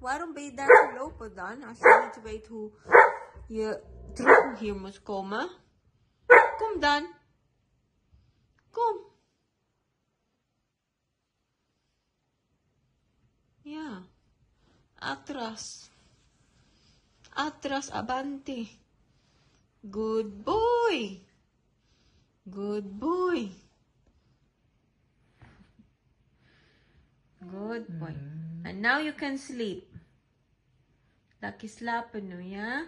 Waarom ben je daar gelopen dan? Als je niet weet hoe je terug hier moet komen. Kom dan. Kom. Ja. Atras. Atras, abante. Good boy. Good boy. Good boy. And now you can sleep. Laki slapen nu, ja?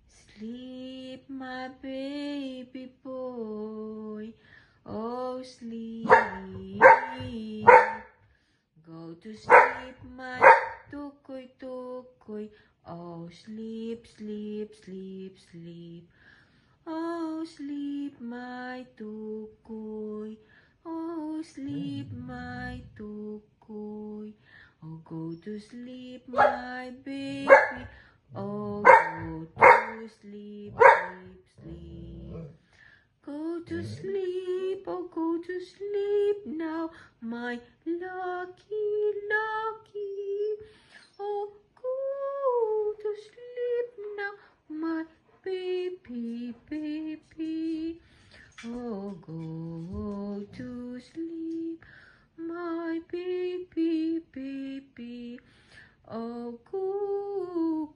Sleep, my baby boy. Oh, sleep. Go to sleep, my tukoy, tukoy. Oh, sleep, sleep, sleep, sleep. Oh, sleep, my tukoy. Oh, sleep, my tukoy. Oh, go to sleep, my baby. Oh, go to sleep, sleep, sleep. Go to sleep, oh, go to sleep now, my lucky, lucky. Oh, go to sleep now, my baby, baby. Oh, go to sleep, my baby, baby. Oh, go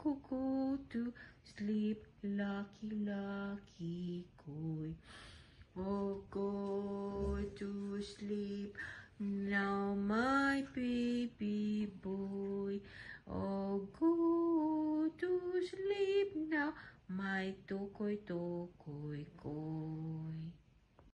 to sleep, lucky, lucky boy. Oh, go to sleep now, my baby boy. Oh, go to sleep now, my tukoy, tukoy, koy.